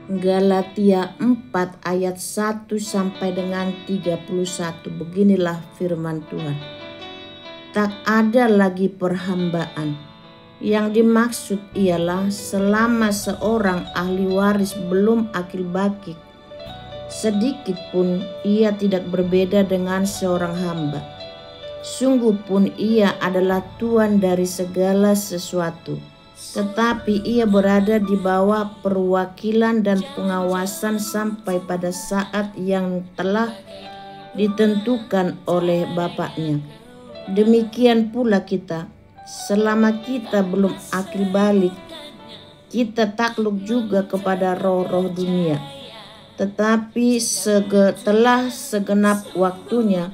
Galatia 4 ayat 1 sampai dengan 31. Beginilah firman Tuhan. Tak ada lagi perhambaan. Yang dimaksud ialah selama seorang ahli waris belum akil baki, sedikit pun ia tidak berbeda dengan seorang hamba. Sungguh pun ia adalah tuan dari segala sesuatu, tetapi ia berada di bawah perwakilan dan pengawasan sampai pada saat yang telah ditentukan oleh Bapaknya. Demikian pula kita, selama kita belum akil balik, kita takluk juga kepada roh-roh dunia. Tetapi setelah segenap waktunya,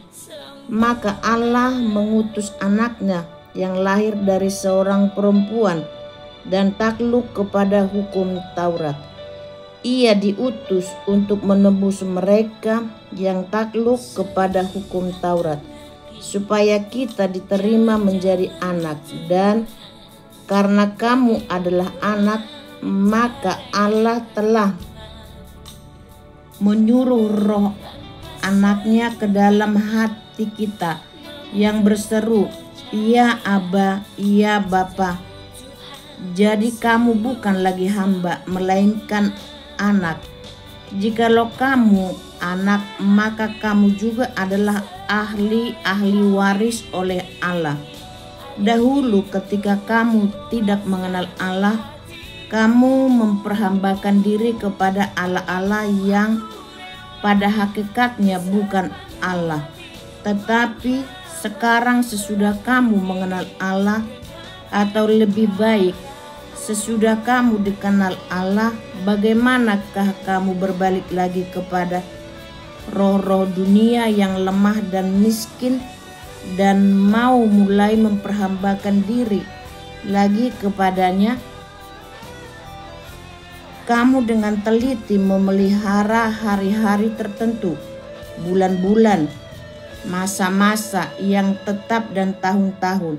maka Allah mengutus anaknya yang lahir dari seorang perempuan dan takluk kepada hukum Taurat. Ia diutus untuk menebus mereka yang takluk kepada hukum Taurat, supaya kita diterima menjadi anak. Dan karena kamu adalah anak, maka Allah telah menyuruh roh anaknya ke dalam hati kita yang berseru, "Ya Aba, ya Bapa." Jadi kamu bukan lagi hamba, melainkan anak. Jikalau kamu anak, maka kamu juga adalah ahli waris oleh Allah. Dahulu ketika kamu tidak mengenal Allah, kamu memperhambakan diri kepada Allah-Allah yang pada hakikatnya bukan Allah. Tetapi sekarang sesudah kamu mengenal Allah, atau lebih baik, sesudah kamu dikenal Allah, bagaimanakah kamu berbalik lagi kepada roh-roh dunia yang lemah dan miskin dan mau mulai memperhambakan diri lagi kepadanya? Kamu dengan teliti memelihara hari-hari tertentu, bulan-bulan, masa-masa yang tetap dan tahun-tahun.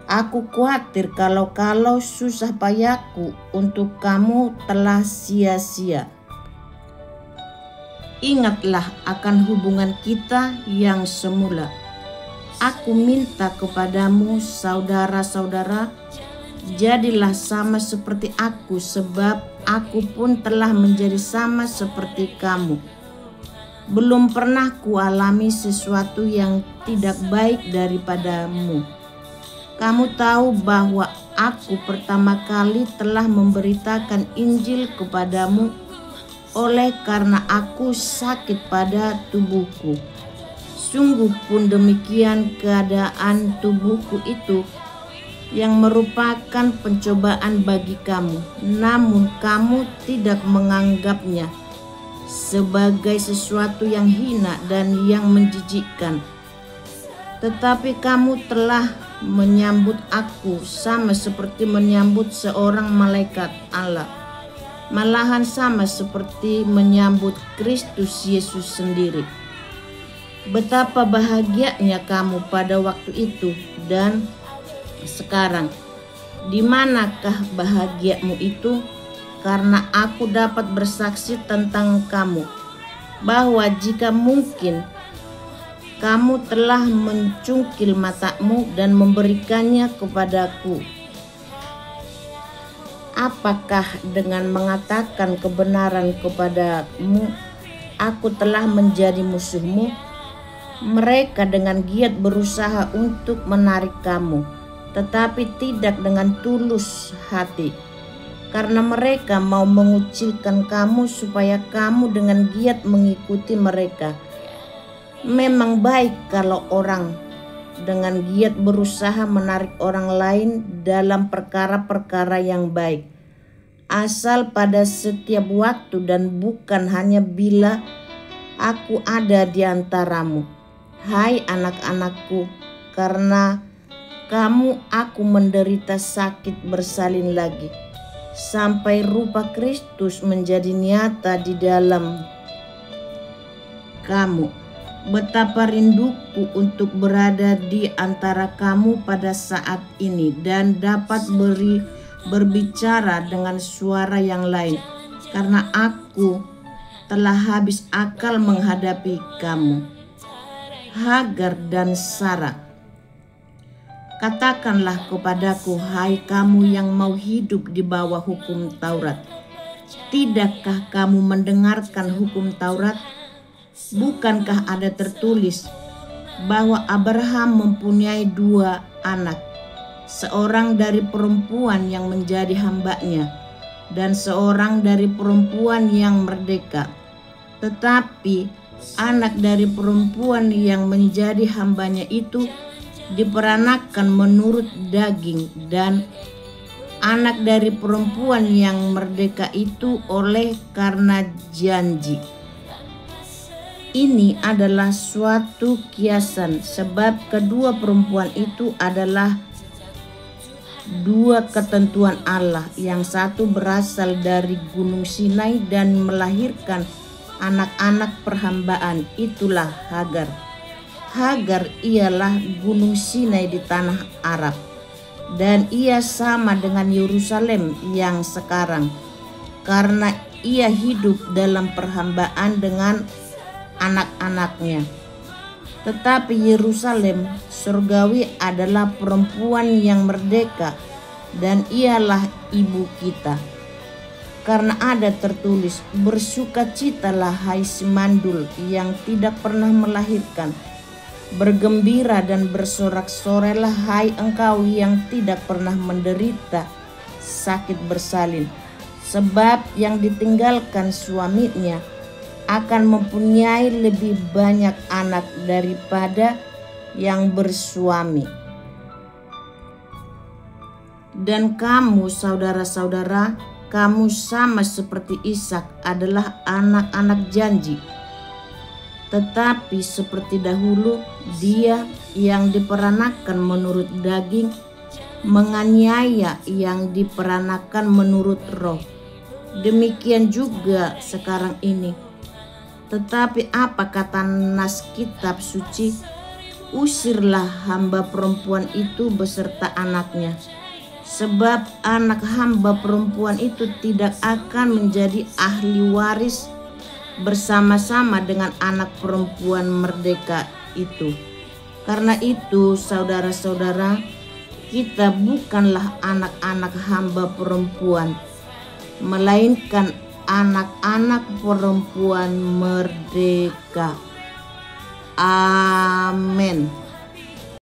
Aku khawatir kalau susah payahku untuk kamu telah sia-sia. Ingatlah akan hubungan kita yang semula. Aku minta kepadamu, saudara-saudara, jadilah sama seperti aku, sebab aku pun telah menjadi sama seperti kamu. Belum pernah kualami sesuatu yang tidak baik daripadamu. Kamu tahu bahwa aku pertama kali telah memberitakan Injil kepadamu oleh karena aku sakit pada tubuhku. Sungguh pun demikian keadaan tubuhku itu, yang merupakan pencobaan bagi kamu. Namun kamu tidak menganggapnya sebagai sesuatu yang hina dan yang menjijikkan. Tetapi kamu telah menyambut aku sama seperti menyambut seorang malaikat Allah, malahan sama seperti menyambut Kristus Yesus sendiri. Betapa bahagianya kamu pada waktu itu dan sekarang. Di manakah bahagiamu itu? Karena aku dapat bersaksi tentang kamu, bahwa jika mungkin kamu telah mencungkil matamu dan memberikannya kepadaku. Apakah dengan mengatakan kebenaran kepadamu, aku telah menjadi musuhmu? Mereka dengan giat berusaha untuk menarik kamu, tetapi tidak dengan tulus hati, karena mereka mau mengucilkan kamu supaya kamu dengan giat mengikuti mereka. Memang baik kalau orang dengan giat berusaha menarik orang lain dalam perkara-perkara yang baik, asal pada setiap waktu dan bukan hanya bila aku ada di antaramu. Hai anak-anakku, karena kamu aku menderita sakit bersalin lagi, sampai rupa Kristus menjadi nyata di dalam kamu. Betapa rinduku untuk berada di antara kamu pada saat ini dan dapat berbicara dengan suara yang lain. karena aku telah habis akal menghadapi kamu, Hagar dan Sarah. Katakanlah kepadaku, hai kamu yang mau hidup di bawah hukum Taurat, tidakkah kamu mendengarkan hukum Taurat? Bukankah ada tertulis bahwa Abraham mempunyai 2 anak, seorang dari perempuan yang menjadi hambanya dan seorang dari perempuan yang merdeka. Tetapi anak dari perempuan yang menjadi hambanya itu diperanakan menurut daging, dan anak dari perempuan yang merdeka itu oleh karena janji. Ini adalah suatu kiasan, sebab kedua perempuan itu adalah 2 ketentuan Allah. Yang satu berasal dari Gunung Sinai dan melahirkan anak-anak perhambaan, itulah Hagar. Hagar ialah Gunung Sinai di tanah Arab, dan ia sama dengan Yerusalem yang sekarang, karena ia hidup dalam perhambaan dengan anak-anaknya. Tetapi Yerusalem surgawi adalah perempuan yang merdeka, dan ialah ibu kita. Karena ada tertulis, bersukacitalah hai semandul yang tidak pernah melahirkan, bergembira dan bersorak-sorailah hai engkau yang tidak pernah menderita sakit bersalin, sebab yang ditinggalkan suaminya akan mempunyai lebih banyak anak daripada yang bersuami. Dan kamu saudara-saudara, kamu sama seperti Ishak adalah anak-anak janji. Tetapi seperti dahulu, dia yang diperanakan menurut daging menganiaya yang diperanakan menurut roh. Demikian juga sekarang ini. Tetapi apa kata nas kitab suci? Usirlah hamba perempuan itu beserta anaknya, sebab anak hamba perempuan itu tidak akan menjadi ahli waris bersama-sama dengan anak perempuan merdeka itu. Karena itu, saudara-saudara, kita bukanlah anak-anak hamba perempuan, melainkan anak-anak perempuan merdeka. Amin.